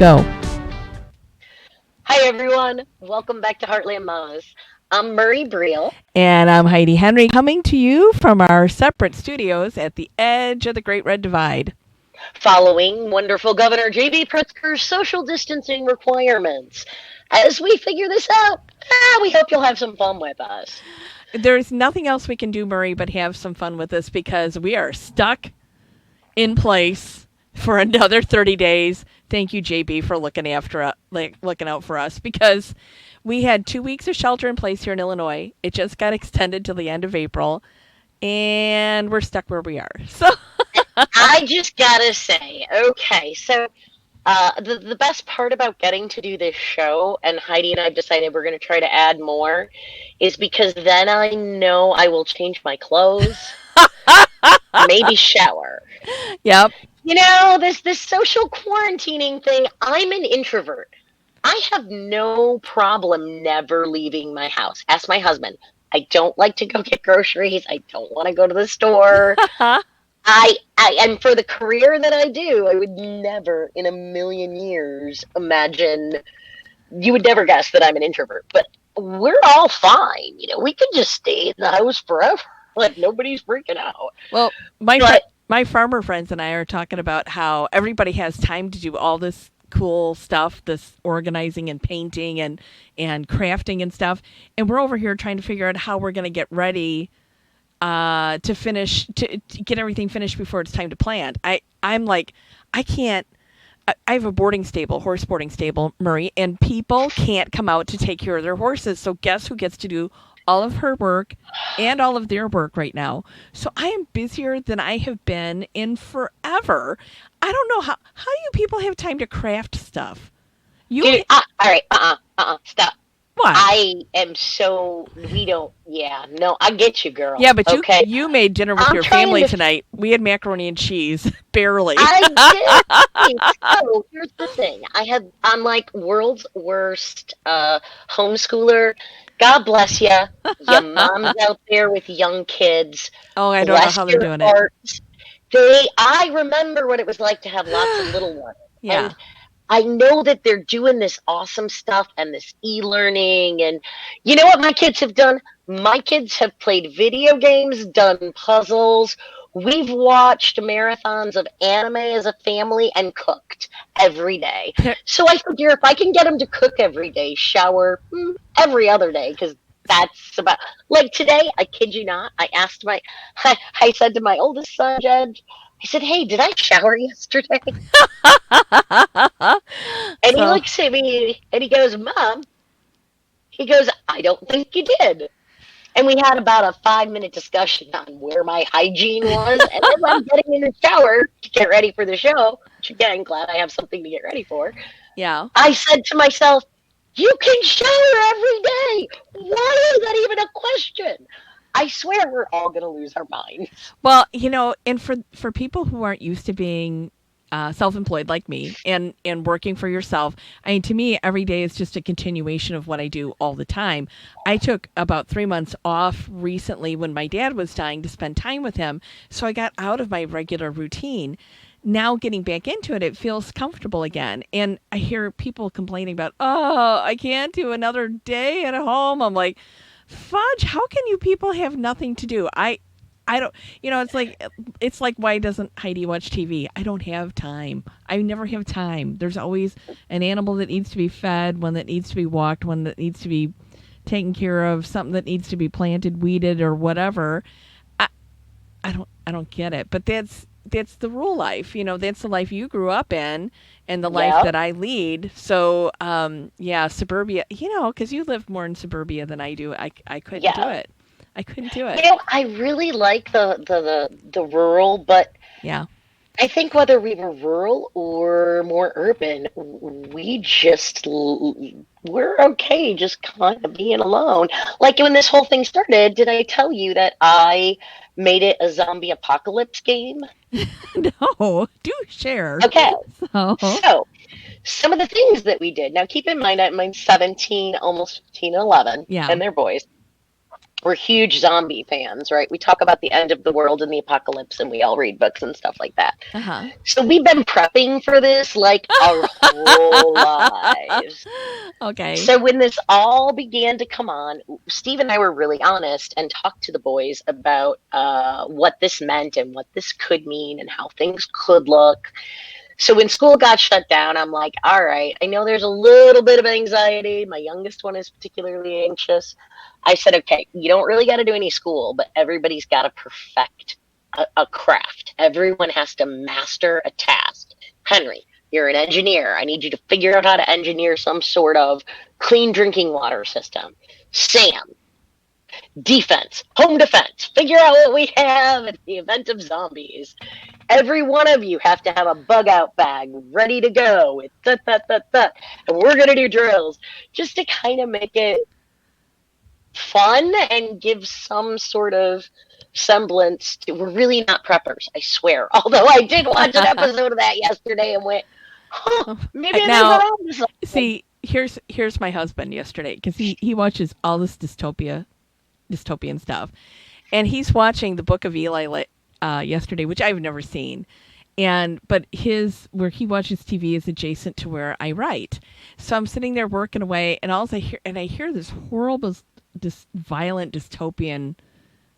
go. Hi, everyone. Welcome back to Heartland Mamas. I'm Murray Briel, And I'm Heidi Henry, coming to you from our separate studios at the edge of the Great Red Divide. following wonderful Governor J.B. Pritzker's social distancing requirements. As we figure this out, we hope you'll have some fun with us. There's nothing else we can do, Murray, but have some fun with this because we are stuck in place for another 30 days. Thank you, JB, for looking out for us because we had 2 weeks of shelter in place here in Illinois. It just got extended till the end of April, and we're stuck where we are. So I just gotta say, okay, so the best part about getting to do this show, and Heidi and I have decided we're going to try to add more, is because then I know I will change my clothes, maybe shower. Yep. You know, this social quarantining thing, I'm an introvert. I have no problem never leaving my house. Ask my husband. I don't like to go get groceries. I don't want to go to the store. I and for the career that I do, I would never in a million years imagine you would never guess that I'm an introvert. But we're all fine. You know, we can just stay in the house forever. Like nobody's freaking out. Well, But my farmer friends and I are talking about how everybody has time to do all this cool stuff, this organizing and painting and crafting and stuff, and we're over here trying to figure out how we're going to get ready to get everything finished before it's time to plant. I'm like, I can't. I have a horse boarding stable, Murray, and people can't come out to take care of their horses. So guess who gets to do all of her work and all of their work right now? So I am busier than I have been in forever. I don't know how do you people have time to craft stuff? You all right, stop. what? I am so we don't. Yeah, no, I get you, girl. Yeah, but okay. you made dinner with I'm your trying family to tonight. We had macaroni and cheese, barely. I did. So here's the thing. I'm like world's worst homeschooler. God bless you. Your mom's out there with young kids. Oh, I don't know Bless how they're your doing it. hearts. I remember what it was like to have lots of little ones. Yeah. And I know that they're doing this awesome stuff and this e-learning. And you know what my kids have done? My kids have played video games, done puzzles. We've watched marathons of anime as a family and cooked every day. So I figure if I can get them to cook every day, shower every other day, because that's about like today. I kid you not. I said to my oldest son, Jed, I said, "Hey, did I shower yesterday?" And he So looks at me and he goes, "Mom," he goes, "I don't think you did." And we had about a 5-minute discussion on where my hygiene was. And as I'm getting in the shower to get ready for the show, which again, glad I have something to get ready for, yeah. I said to myself, "You can shower every day. Why is that even a question?" I swear we're all going to lose our minds. Well, and for people who aren't used to being self-employed like me and working for yourself, I mean, to me, every day is just a continuation of what I do all the time. I took about 3 months off recently when my dad was dying to spend time with him, so I got out of my regular routine. Now getting back into it, it feels comfortable again. And I hear people complaining about, oh, I can't do another day at home. I'm like, fudge, how can you people have nothing to do? I don't, it's like why doesn't Heidi watch TV? I don't have time. I never have time. There's always an animal that needs to be fed, one that needs to be walked, one that needs to be taken care of, something that needs to be planted, weeded, or whatever. I don't get it. But that's the rural life. That's the life you grew up in and the life that I lead. So, yeah, suburbia, because you live more in suburbia than I do. I couldn't do it. I couldn't do it. I really like the rural, but Yeah. I think whether we were rural or more urban, we're okay just kind of being alone. Like when this whole thing started, did I tell you that I made it a zombie apocalypse game? No, do share. Okay. So, So, some of the things that we did. Now, keep in mind, I'm 17, almost 15, and 11, Yeah. and they're boys. we're huge zombie fans, right? We talk about the end of the world and the apocalypse, and we all read books and stuff like that. Uh-huh. So we've been prepping for this like our whole lives. Okay. So when this all began to come on, Steve and I were really honest and talked to the boys about what this meant and what this could mean and how things could look. So when school got shut down, I'm like, all right, I know there's a little bit of anxiety. My youngest one is particularly anxious. I said, okay, you don't really got to do any school, but everybody's got to perfect a craft. Everyone has to master a task. Henry, you're an engineer. I need you to figure out how to engineer some sort of clean drinking water system. Sam, defense, home defense. Figure out what we have in the event of zombies. Every one of you have to have a bug out bag ready to go with that. And we're going to do drills just to kind of make it fun and give some sort of semblance to, we're really not preppers, I swear. Although I did watch an episode of that yesterday and went, huh, maybe they're Now, on to something. see, here's my husband yesterday because he watches all this dystopian stuff, and he's watching the Book of Eli yesterday, which I've never seen. But his where he watches TV is adjacent to where I write. So I'm sitting there working away, and I hear this horrible, this violent dystopian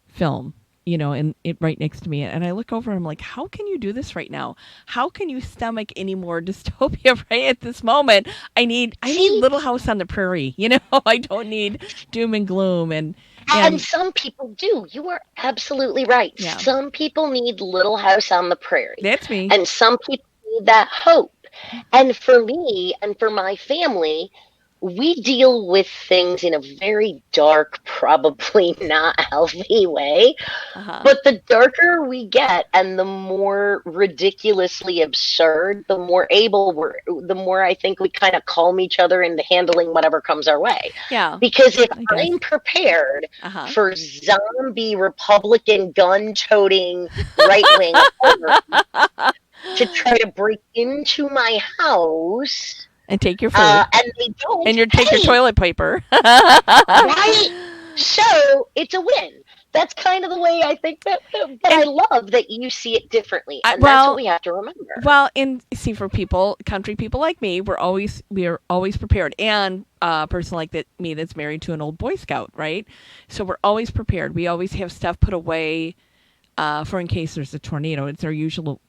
film, and it right next to me. And I look over and I'm like, how can you do this right now? How can you stomach any more dystopia right at this moment? I need See, Little House on the Prairie, I don't need doom and gloom and and some people do. You are absolutely right. yeah, Some people need Little House on the Prairie, that's me. and some people need that hope. And for me and for my family, we deal with things in a very dark, probably not healthy way. Uh-huh. But the darker we get and the more ridiculously absurd, the more I think we kind of calm each other into handling whatever comes our way. Yeah, Because if I guess. I'm prepared Uh-huh. for zombie Republican gun toting right wing to try to break into my house, And take your food. and they don't, And you take your hey, toilet paper. right? So it's a win. That's kind of the way I think but I And love that you see it differently, I, and that's what well, we have to remember. well, and see, for country people like me, we are always prepared. And a person like me that's married to an old Boy Scout, right? So we're always prepared. We always have stuff put away for in case there's a tornado. It's our usual.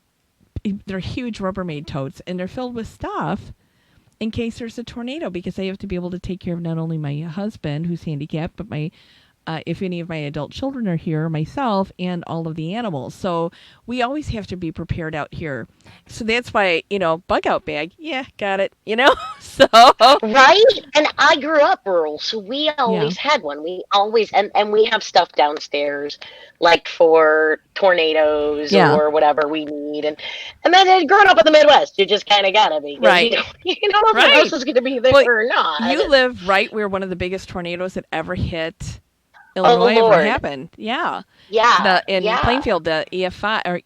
They're huge Rubbermaid totes, and they're filled with stuff in case there's a tornado because I have to be able to take care of not only my husband who's handicapped, but my if any of my adult children are here, myself, and all of the animals. So we always have to be prepared out here. So that's why, bug out bag. Yeah, got it. So, Right? And I grew up rural, so we yeah. always had one. We always and we have stuff downstairs like for tornadoes Yeah, or whatever we need. And then growing up in the Midwest, you just kind of gotta be because right. you don't know if your house Right. is going to be there Well, or not. you live right where one of the biggest tornadoes that ever hit Oh Illinois ever Lord, happened. Yeah. yeah, In yeah, Plainfield, the EF5 or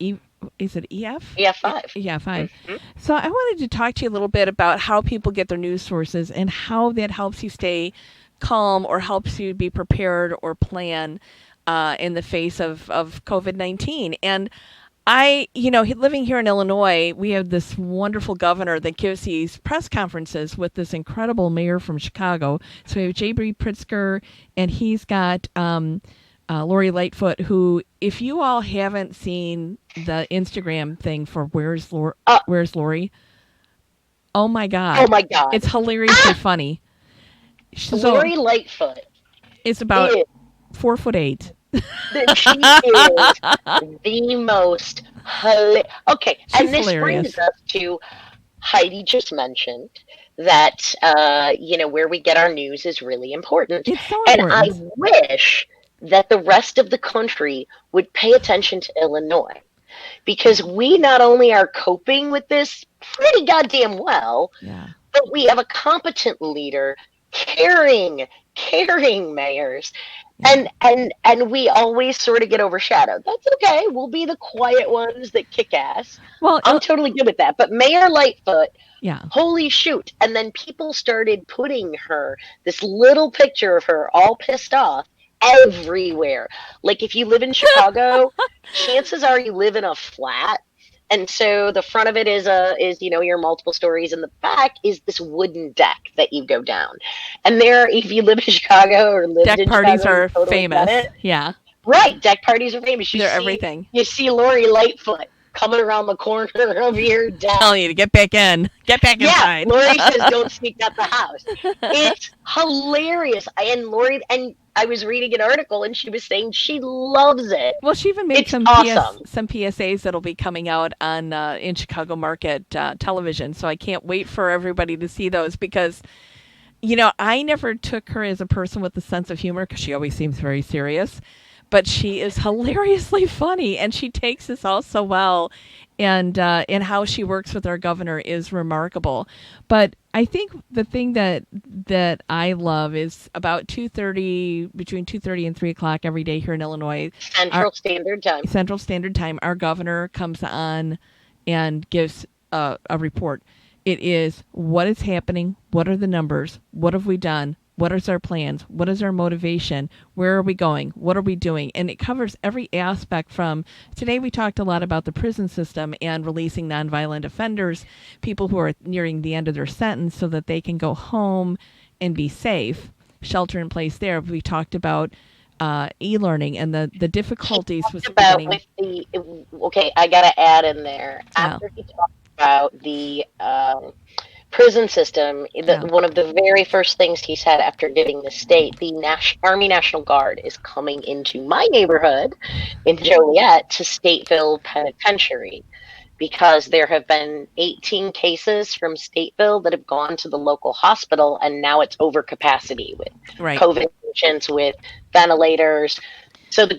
is it EF? yeah, five. Yeah, 5. Mm-hmm. So I wanted to talk to you a little bit about how people get their news sources and how that helps you stay calm or helps you be prepared or plan in the face of COVID-19. And living here in Illinois, we have this wonderful governor that gives these press conferences with this incredible mayor from Chicago. So we have J.B. Pritzker, and he's got Lori Lightfoot, who, if you all haven't seen the Instagram thing for Uh, Where's Lori? Oh my oh God, my God, it's hilariously funny. So Lori Lightfoot it's about is 4'8". she is the most okay, She's and this brings hilarious. us to Heidi just mentioned that where we get our news is really important, It's so and I important. wish that the rest of the country would pay attention to Illinois because we not only are coping with this pretty goddamn well, Yeah. but we have a competent leader, caring mayors, Yeah. and we always sort of get overshadowed. That's okay. We'll be the quiet ones that kick ass. Well, I'm totally good with that. But Mayor Lightfoot, yeah. holy shoot. And then people started putting her, this little picture of her all pissed off everywhere. Like if you live in Chicago, chances are you live in a flat. And so the front of it is your multiple stories, and the back is this wooden deck that you go down. And there, if you live in Chicago or lived Deck in parties Chicago, you are totally get famous. it. Yeah. Right, deck parties are famous. They're everything. You see Lori Lightfoot coming around the corner of your deck. Telling you to get back in. Get back Yeah, inside. Lori says don't sneak out the house. It's hilarious. And I was reading an article and she was saying she loves it. Well, she even made It's some awesome. PSAs that'll be coming out on in Chicago Market television. So I can't wait for everybody to see those because I never took her as a person with a sense of humor because she always seems very serious, but she is hilariously funny and she takes this all so well, and how she works with our governor is remarkable. But I think the thing that I love is about 2:30, between 2:30 and 3 o'clock every day here in Illinois, our Central Standard Time. Central Standard Time, our governor comes on and gives a report. It is what is happening, what are the numbers, what have we done, what is our plans, what is our motivation, where are we going, what are we doing, and it covers every aspect. From today we talked a lot about the prison system and releasing nonviolent offenders, people who are nearing the end of their sentence so that they can go home and be safe, shelter in place there. We talked about e-learning and the He difficulties with talked about getting. with the okay, I gotta add in there Yeah, after he talked about the prison system. yeah, One of the very first things he said after getting the state, the Army National Guard is coming into my neighborhood in Joliet to Stateville Penitentiary because there have been 18 cases from Stateville that have gone to the local hospital, and now it's over capacity with right, COVID patients, with ventilators. So the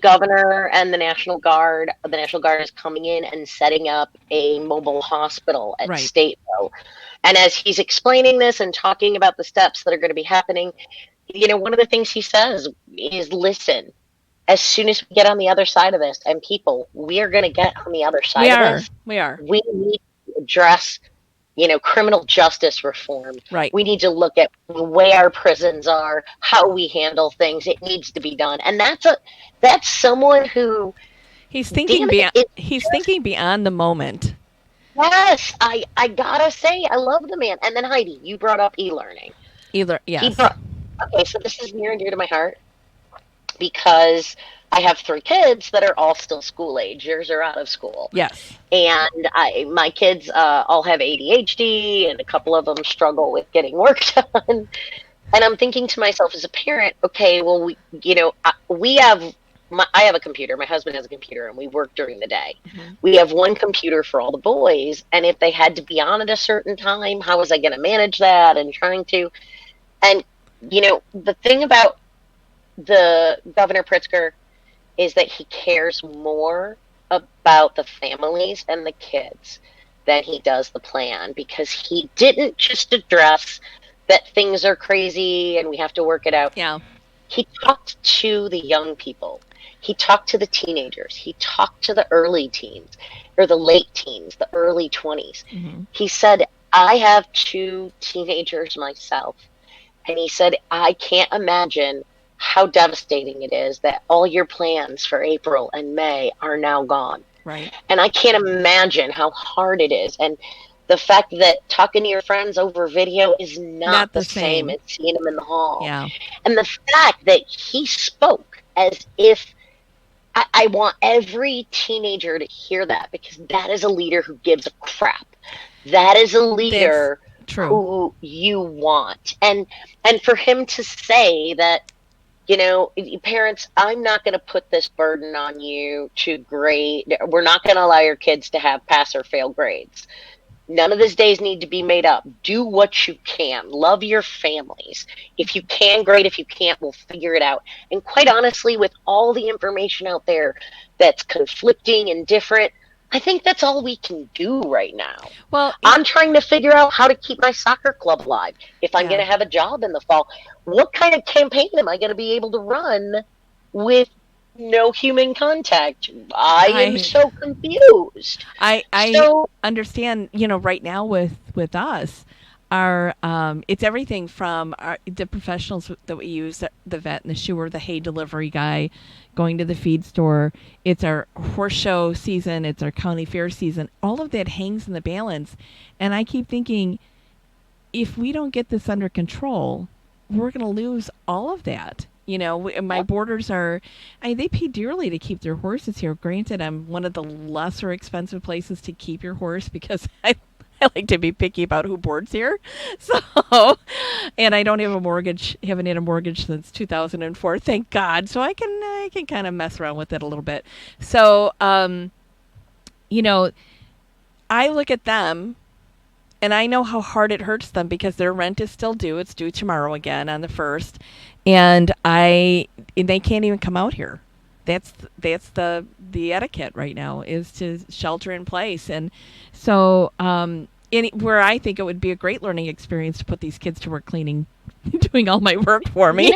National Guard is coming in and setting up a mobile hospital at right. Stateville. And as he's explaining this and talking about the steps that are going to be happening, one of the things he says is listen, as soon as we get on the other side of this, and people, we are going to get on the other We side of are, this, we are, we need to address, criminal justice reform. right. We need to look at the way our prisons are, how we handle things. It needs to be done. And that's someone who, damn it, it's He's just, thinking beyond the moment. yes, I gotta say, I love the man. And then Heidi, you brought up e-learning. Either He yes. brought, okay, so this is near and dear to my heart because I have three kids that are all still school age. Yours are out of school. Yes. And my kids all have ADHD, and a couple of them struggle with getting work done. And I'm thinking to myself as a parent, okay, well, we have. I have a computer. My husband has a computer, and we work during the day. Mm-hmm. We have one computer for all the boys, and if they had to be on at a certain time, how was I going to manage that? And trying to, and the thing about the Governor Pritzker is that he cares more about the families and the kids than he does the plan, because he didn't just address that things are crazy and we have to work it out. Yeah. He talked to the young people. He talked to the teenagers. He talked to the early teens or the late teens, the early 20s. Mm-hmm. He said, I have two teenagers myself. And he said, I can't imagine how devastating it is that all your plans for April and May are now gone. Right. And I can't imagine how hard it is. And the fact that talking to your friends over video is not the same same. as seeing them in the hall. Yeah. And the fact that he spoke as if I want every teenager to hear that, because that is a leader who gives a crap. That is a That's leader true. who you want. And for him to say that, parents, I'm not going to put this burden on you to grade. We're not going to allow your kids to have pass or fail grades. None of these days need to be made up. Do what you can. Love your families. If you can, great. If you can't, we'll figure it out. And quite honestly, with all the information out there that's conflicting and different, I think that's all we can do right now. Well, I'm trying to figure out how to keep my soccer club alive. If I'm yeah. going to have a job in the fall, what kind of campaign am I going to be able to run with no human contact? I am so confused. I So, understand, right now with us, it's everything from the professionals that we use, the vet and the shoer, the hay delivery guy, going to the feed store. It's our horse show season. It's our county fair season. All of that hangs in the balance. And I keep thinking, if we don't get this under control, we're going to lose all of that. My boarders they pay dearly to keep their horses here. Granted, I'm one of the lesser expensive places to keep your horse because I like to be picky about who boards here. So, and I don't have a mortgage, haven't had a mortgage since 2004, thank God. So I can kind of mess around with it a little bit. So, you know, I look at them and I know how hard it hurts them because their rent is still due. It's due tomorrow again on the 1st. And they can't even come out here. That's the etiquette right now, is to shelter in place. And so where I think it would be a great learning experience to put these kids to work cleaning, doing all my work for me.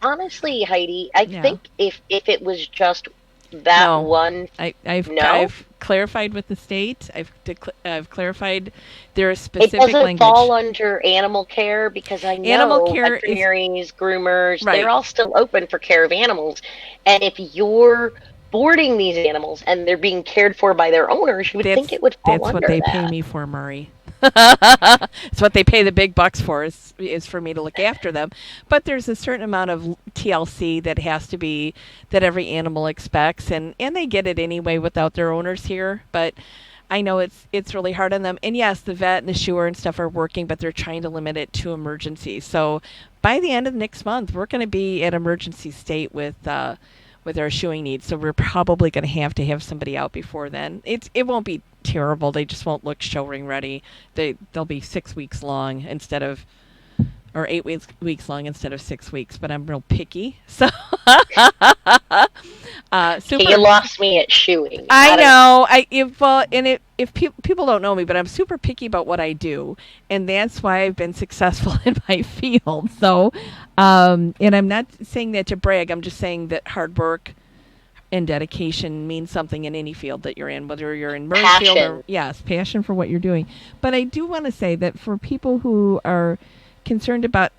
Honestly, Heidi, I Yeah. think if it was just that No, one, no, I've clarified with the state. I've clarified there is it specific doesn't language. fall under animal care, because I Animal know care is veterinaries, groomers, they're right. all still open for care of animals. And if you're boarding these animals and they're being cared for by their owners, you would think That's it would fall that's what under they pay that. me for, Murray. It's what they pay the big bucks for, is for me to look after them. But there's a certain amount of TLC that has to be, that every animal expects, and they get it anyway without their owners here. But I know it's really hard on them. And yes, the vet and the shoer and stuff are working, but they're trying to limit it to emergencies. So by the end of next month, we're going to be at emergency state with our shoeing needs. So we're probably going to have somebody out before then. It won't be terrible. They just won't look showing ready. They'll be 6 weeks long instead of, or 8 weeks long instead of 6 weeks. But I'm real picky, so Okay, you super. lost me at shoeing. I I don't know. know. If people don't know me, but I'm super picky about what I do, and that's why I've been successful in my field. So, and I'm not saying that to brag. I'm just saying that hard work and dedication means something in any field that you're in, whether you're in Murray's field or, Passion. yes, passion for what you're doing. But I do want to say that for people who are concerned about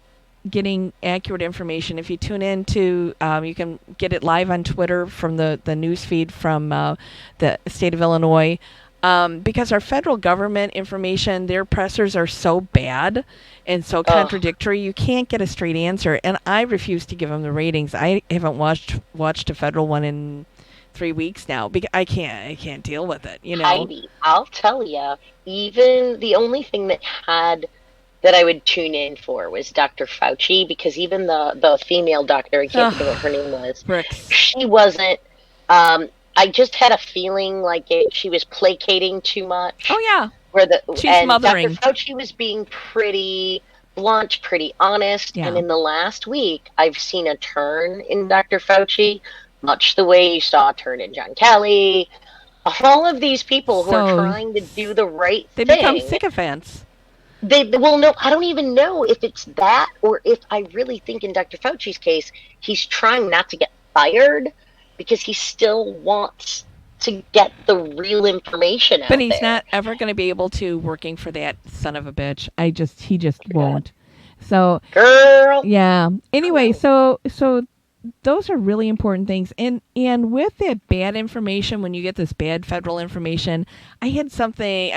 getting accurate information, if you tune in to, you can get it live on Twitter from the news feed from the state of Illinois. Because our federal government information, their pressers are so bad and so Ugh. contradictory, you can't get a straight answer. And I refuse to give them the ratings. I haven't watched a federal one in 3 weeks now because I can't deal with it. Heidi, I'll tell you, even the only thing that I would tune in for was Dr. Fauci, because even the female doctor, I can't think of what her name was, Bricks. she wasn't. I just had a feeling like she was placating too Oh much. yeah, Where the she's and Dr. mothering. Fauci was being pretty blunt, pretty honest. And Yeah. in the last week, I've seen a turn in Dr. Fauci, much the way you saw a turn in John Kelly. All of these people who are So trying to do the right they become thing, sycophants. they well, no, I don't even know if it's that, or if I really think in Dr. Fauci's case, he's trying not to get fired because he still wants to get the real information But out he's there. not ever going to be able to, working for that son of a bitch. He just won't. So Girl, yeah. I Anyway, know. so those are really important things. And with that bad information, when you get this bad federal information, I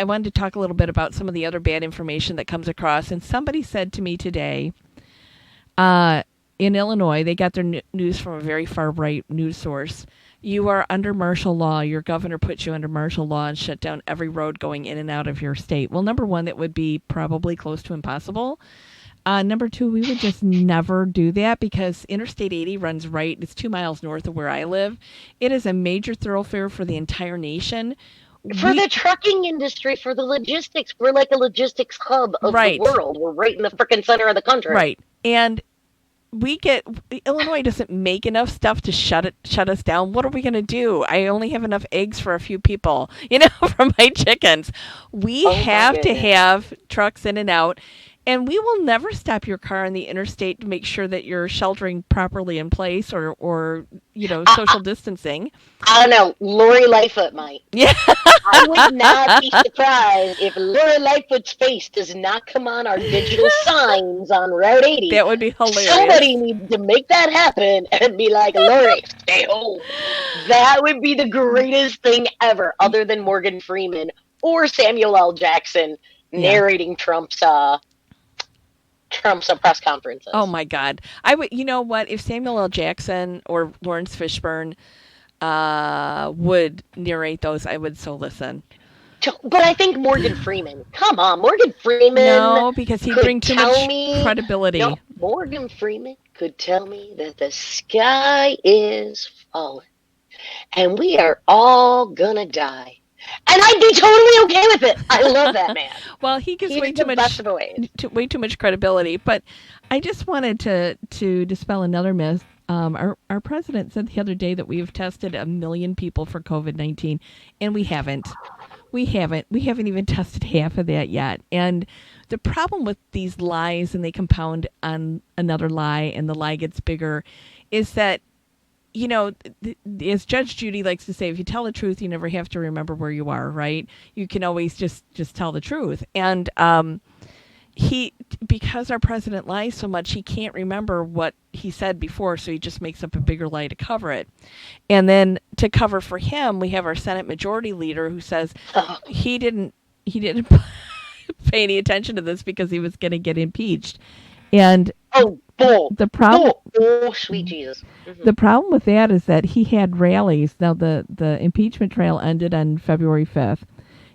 wanted to talk a little bit about some of the other bad information that comes across. And somebody said to me today, uh, in Illinois, they got their news from a very far right news source. You are under martial law. Your governor puts you under martial law and shut down every road going in and out of your state. Well, number one, that would be probably close to impossible. Number two, we would just never do that because Interstate 80 runs right. It's 2 miles north of where I live. It is a major thoroughfare for the entire nation. For We the trucking industry, for the logistics, we're like a logistics hub of the right, world. We're right in the frickin' center of the country. right, and we get Illinois doesn't make enough stuff to shut us down. What are we going to do? I only have enough eggs for a few people, for my chickens. We Oh my have to goodness. have trucks in and out. And we will never stop your car on the interstate to make sure that you're sheltering properly in place or I, I, social distancing. I don't know. Lori Lightfoot might. Yeah. I would not be surprised if Lori Lightfoot's face does not come on our digital signs on Route 80. That would be hilarious. Somebody needs to make that happen and be like, Lori, stay home. That would be the greatest thing ever, other than Morgan Freeman or Samuel L. Jackson Yeah. narrating Trump's press Oh conferences. my God. I would. You know what? If Samuel L. Jackson or Lawrence Fishburne would narrate those, I would so listen. But I think Morgan Freeman, come on, Morgan Freeman No, because he'd could bring too tell much me, no, credibility. Morgan Freeman could tell me that the sky is falling and we are all gonna die. And I'd be totally okay with it. I love that man. Well, he gives He's way too the best much of ways. way too much credibility. But I just wanted to dispel another myth. Our president said the other day that we've tested 1 million people for COVID-19, and we haven't. We haven't even tested half of that yet. And the problem with these lies, and they compound on another lie, and the lie gets bigger, is that as Judge Judy likes to say, if you tell the truth, you never have to remember where you are, right? You can always just tell the truth. And he, because our president lies so much, he can't remember what he said before, so he just makes up a bigger lie to cover it. And then to cover for him, we have our Senate Majority Leader who says Oh, he didn't pay any attention to this because he was going to get impeached. And oh, the problem sweet Jesus. Hmm. the problem with that is that he had rallies. Now, the impeachment trial ended on February 5th.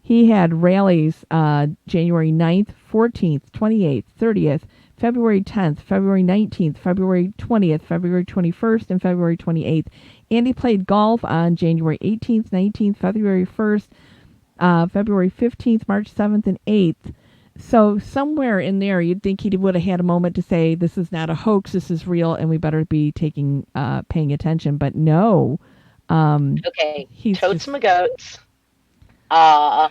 He had rallies January 9th, 14th, 28th, 30th, February 10th, February 19th, February 20th, February 21st, and February 28th. And he played golf on January 18th, 19th, February 1st, February 15th, March 7th, and 8th. So somewhere in there, you'd think he would have had a moment to say, "This is not a hoax. This is real, and we better be paying attention." But no, Okay, he's totes just my goats. Uh,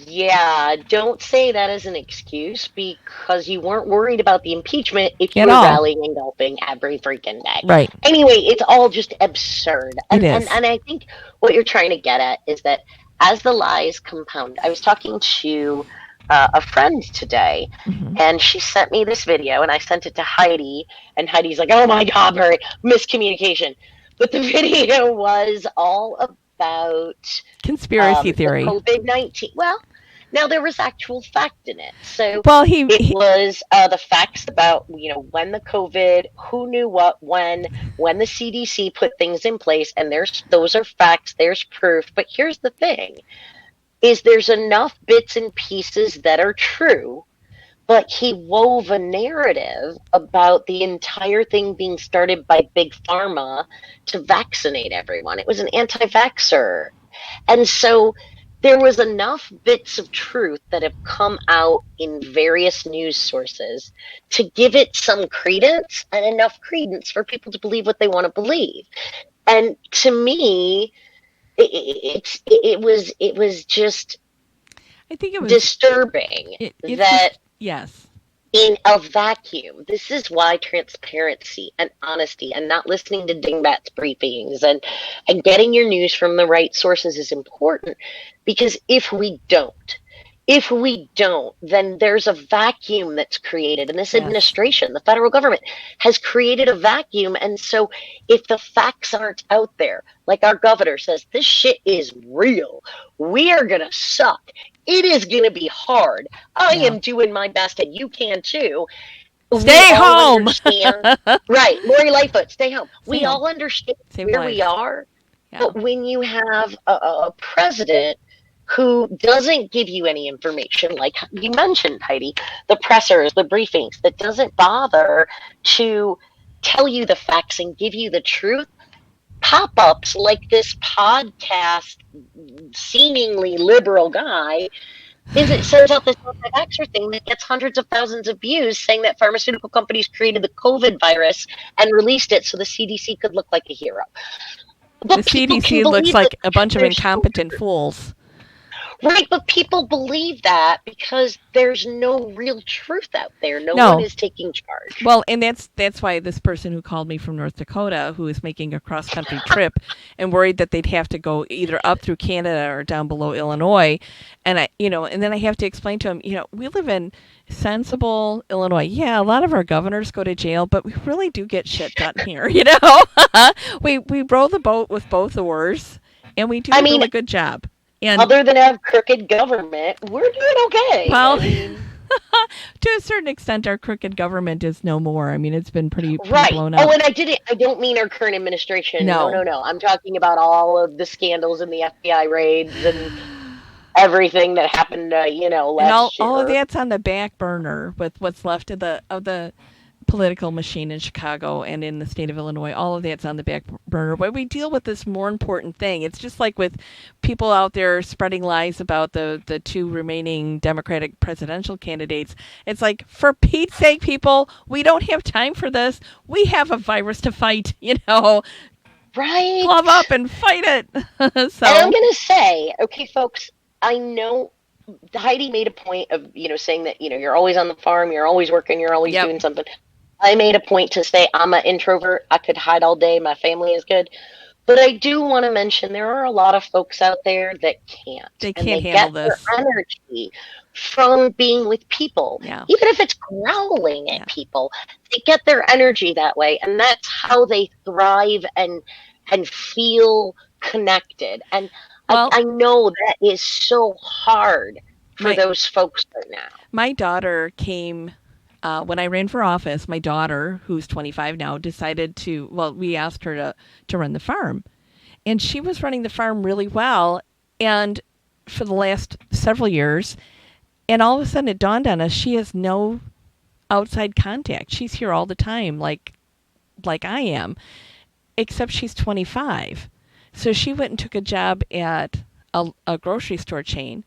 yeah, don't say that as an excuse because you weren't worried about the impeachment if you at were all rallying and golfing every freaking day. right. Anyway, it's all just absurd. It And, and, is. and I think what you're trying to get at is that as the lies compound, I was talking to a friend today, Hmm. and she sent me this video, and I sent it to Heidi, and Heidi's like, "Oh my God, Murray, miscommunication." But the video was all about Conspiracy the theory. COVID-19. Well, now there was actual fact in it. So Well, it was the facts about, when the COVID, who knew what, when the CDC put things in place, and those are facts, there's proof. But here's the thing, is there's enough bits and pieces that are true, but he wove a narrative about the entire thing being started by Big Pharma to vaccinate everyone. It was an anti-vaxxer. And so there was enough bits of truth that have come out in various news sources to give it some credence, and enough credence for people to believe what they want to believe. And to me, it was just I think it was. disturbing It's just that yes. in a vacuum. This is why transparency and honesty and not listening to dingbats briefings and getting your news from the right sources is important, because if we don't, then there's a vacuum that's created. And this Yes. administration, the federal government, has created a vacuum. And so if the facts aren't out there, like our governor says, this shit is real. We are going to suck. It is going to be hard. I Yeah. am doing my best, and you can too. We Stay all home. understand. Right. Lori Lightfoot, stay home. Stay We home. all understand Save where we lives. are. Yeah. But when you have a president who doesn't give you any information, like you mentioned, Heidi, the pressers, the briefings, that doesn't bother to tell you the facts and give you the truth, pop ups like this podcast, seemingly liberal guy, is it sends out this anti-vaxxer thing that gets hundreds of thousands of views saying that pharmaceutical companies created the COVID virus and released it so the CDC could look like a hero. The But people can CDC looks believe that like a bunch of there's no incompetent truth. fools. Right, but people believe that because there's no real truth out there. No one No. is taking charge. Well, and that's why this person who called me from North Dakota, who is making a cross country trip, and worried that they'd have to go either up through Canada or down below Illinois, and and then I have to explain to him, we live in sensible Illinois. Yeah, a lot of our governors go to jail, but we really do get shit done here. We row the boat with both oars, and we do I a mean, really good job. And other than have crooked government, we're doing okay. well, I mean, to a certain extent, our crooked government is no more. I mean, it's been pretty right. blown Oh, up. and I don't mean our current administration. No, No. no, no. I'm talking about all of the scandals and the FBI raids and everything that happened, And all last all of year. that's on the back burner with what's left of the political machine in Chicago and in the state of Illinois. All of that's on the back burner. But we deal with this more important thing. It's just like with people out there spreading lies about the two remaining Democratic presidential candidates. It's like, for Pete's sake, people, we don't have time for this. We have a virus to fight. Glove Right. up and fight it. And I'm So, going to say, okay, folks, I know Heidi made a point of, saying that, you're always on the farm, you're always working, you're always yep, doing something. I made a point to say I'm an introvert. I could hide all day. My family is good. But I do want to mention there are a lot of folks out there that can't, they and can't they handle get their this. energy from being with people. Yeah, Even if it's growling yeah. at people, they get their energy that way, and that's how they thrive and feel connected. And Well, I know that is so hard for my those folks right now. my daughter came when I ran for office. My daughter, who's 25 now, decided to. Well, we asked her to run the farm, and she was running the farm really well, and for the last several years. And all of a sudden, it dawned on us she has no outside contact. She's here all the time, like I am, except she's 25. So she went and took a job at a grocery store chain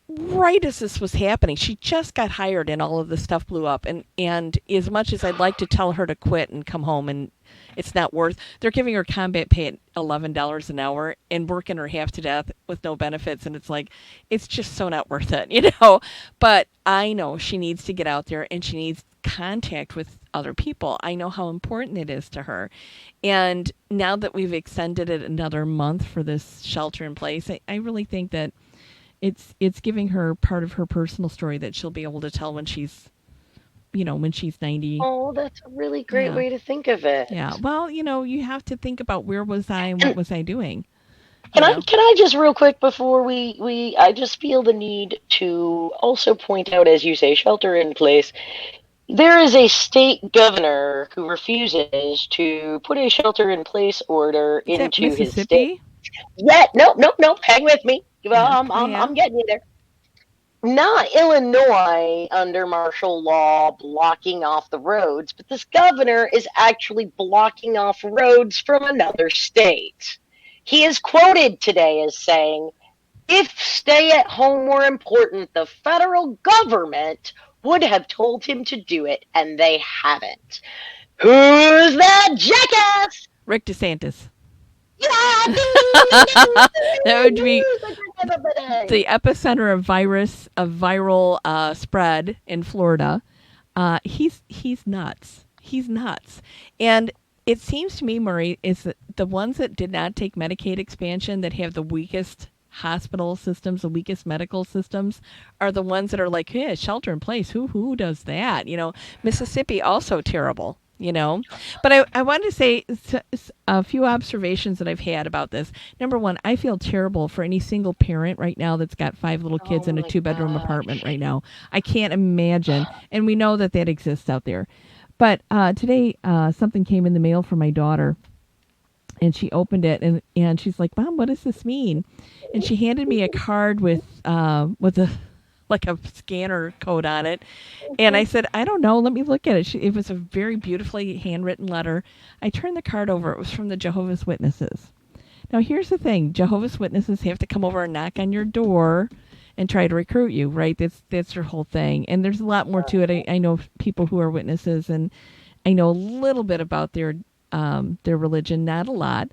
right as this was happening. She just got hired and all of this stuff blew up. And as much as I'd like to tell her to quit and come home, and it's not worth, they're giving her combat pay at $11 an hour and working her half to death with no benefits. And it's like, it's just so not worth it. But I know she needs to get out there and she needs contact with other people. I know how important it is to her. And now that we've extended it another month for this shelter in place, I really think that it's giving her part of her personal story that she'll be able to tell when she's 90. Oh, that's a really great Yeah. way to think of it. Yeah. Well, you have to think about where was I and what And was I doing, Can you I know. can I just real quick before we I just feel the need to also point out, as you say, shelter in place. There is a state governor who refuses to put a shelter in place order Is that into his state. Mississippi? Yet, nope, nope, nope. Hang with me. Well, Yeah. I'm Yeah, I'm yeah. I'm getting you there. Not Illinois under martial law blocking off the roads, but this governor is actually blocking off roads from another state. He is quoted today as saying, if stay at home were important, the federal government would have told him to do it, and they haven't. Who's that jackass? Rick DeSantis. Yeah, ding, ding, ding, ding, That would ding, be who's the epicenter of viral spread in Florida. He's nuts. He's nuts. And it seems to me, Murray, is that the ones that did not take Medicaid expansion, that have the weakest hospital systems, the weakest medical systems, are the ones that are like, yeah, shelter in place. Who does that? Mississippi also terrible. But I wanted to say a few observations that I've had about this. Number one, I feel terrible for any single parent right now that's got 5 little kids Oh in a my 2-bedroom apartment gosh. right now. I can't imagine, and we know that exists out there. But today, something came in the mail for my daughter, and she opened it, and she's like, "Mom, what does this mean?" And she handed me a card with a like a scanner code on it. And I said, I don't know. Let me look at it. It was a very beautifully handwritten letter. I turned the card over. It was from the Jehovah's Witnesses. Now, here's the thing. Jehovah's Witnesses have to come over and knock on your door and try to recruit you, right? That's their whole thing. And there's a lot more to it. I know people who are witnesses, and I know a little bit about their religion, not a lot.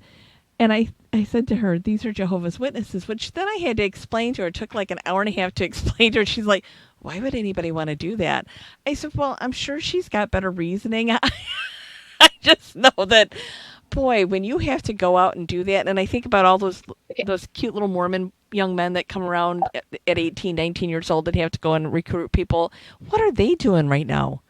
And I said to her, these are Jehovah's Witnesses, which then I had to explain to her. It took like an hour and a half to explain to her. She's like, why would anybody want to do that? I said, well, I'm sure she's got better reasoning. I just know that, boy, when you have to go out and do that, and I think about all Okay. those cute little Mormon young men that come around at 18, 19 years old that have to go and recruit people. What are they doing right now?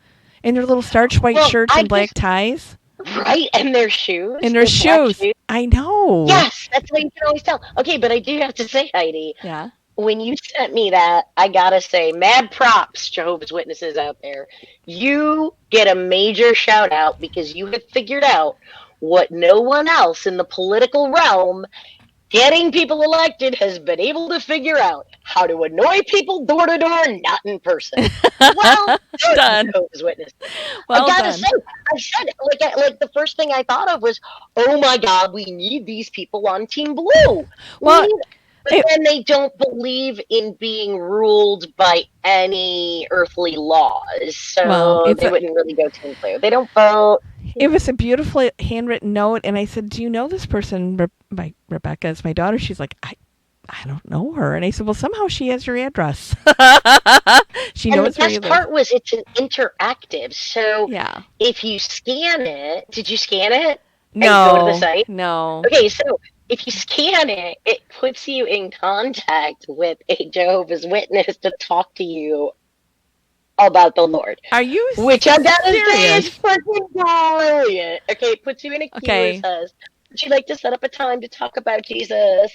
In their little starch white Well, shirts I and black just ties? right, and their And shoes, their their black shoes. shoes. I know. Yes, that's what you can always tell. Okay, but I do have to say, Heidi, Yeah. when you sent me that, I gotta say, mad props, Jehovah's Witnesses out there. You get a major shout out because you have figured out what no one else in the political realm getting people elected has been able to figure out how to annoy people door to door, not in person. Well, good, Done. Jehovah's Witnesses. I Well gotta done. say, I said like the first thing I thought of was, oh my God, we need these people on Team Blue. We Well, need, but it, then they don't believe in being ruled by any earthly laws, well, so it's they a, wouldn't really go Team Blue. They don't vote. it was a beautiful handwritten note, and I said, "Do you know this person?" My Rebecca is my daughter. She's like, I don't know her, and I said, "Well, somehow she has your address. She And the knows where you best live." part was it's an interactive. So Yeah. if you scan it, did you scan it and go to the No. site? No. Okay, so if you scan it, it puts you in contact with a Jehovah's Witness to talk to you about the Lord, Are you which I gotta say is serious? fucking brilliant. Okay, it puts you in a queue and Okay. says, would you like to set up a time to talk about Jesus?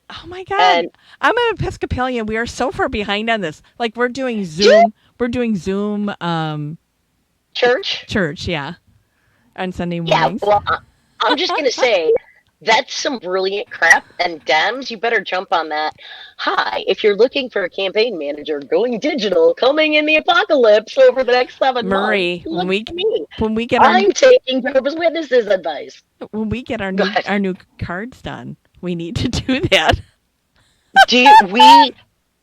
Oh my God. And I'm an Episcopalian. We are so far behind on this. Like we're doing yeah, Zoom. We're doing Zoom church. church, yeah, on Sunday Yeah, mornings. well, I'm just gonna say that's some brilliant crap. And Dems, you better jump on that. Hi, if you're looking for a campaign manager going digital, coming in the apocalypse over the next 7 months, Murray, look to me. when we get our I'm taking Jehovah's Witnesses advice. when we get Go ahead. our new cards done, we need to do that. Do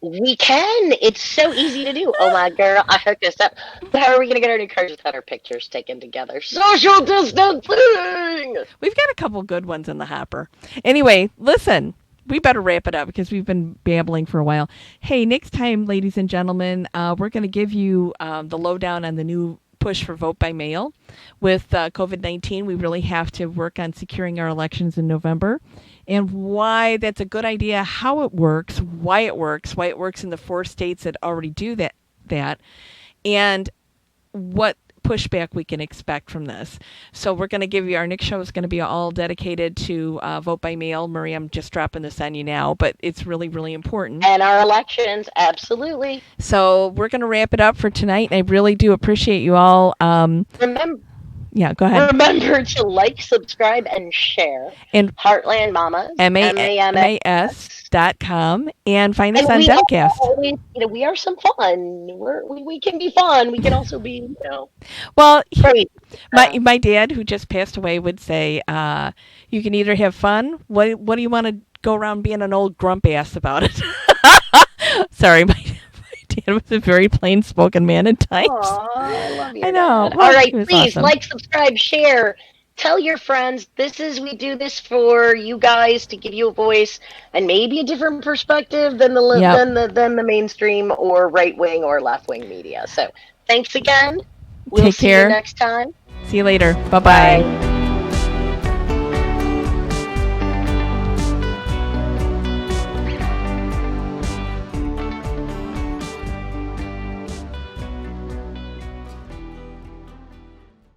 we can? It's so easy to do. Oh my girl, I hooked us up. But how are we gonna get our new cards without our pictures taken together? Social distancing. We've got a couple good ones in the hopper. Anyway, listen, we better wrap it up because we've been babbling for a while. Hey, next time, ladies and gentlemen, we're going to give you the lowdown on the new push for vote by mail. With COVID-19, we really have to work on securing our elections in November and why that's a good idea, how it works, why it works in the 4 states that already do that, and what pushback we can expect from this. So we're going to give you our next show is going to be all dedicated to vote by mail. Marie, I'm just dropping this on you now, but it's really, really important. And our elections, absolutely. So we're going to wrap it up for tonight. I really do appreciate you all. Remember, Yeah, go ahead. remember to like, subscribe, and share. And Heartland Mamas, MAMS. MAS.com and find us And on we are Demcast. always, we are some fun. We can be fun. We can also be, Well, crazy. my dad, who just passed away, would say, you can either have fun. What do you want to go around being an old grump ass about it? Sorry, my dad was a very plain spoken man at times. Aw, I love you. I know. Dad. Well, All right, he was please awesome. like, subscribe, share. Tell your friends. We do this for you guys to give you a voice and maybe a different perspective than Yep. than the mainstream or right wing or left wing media. So thanks again. We'll Take see you care. next time. See you later. Bye bye. Bye.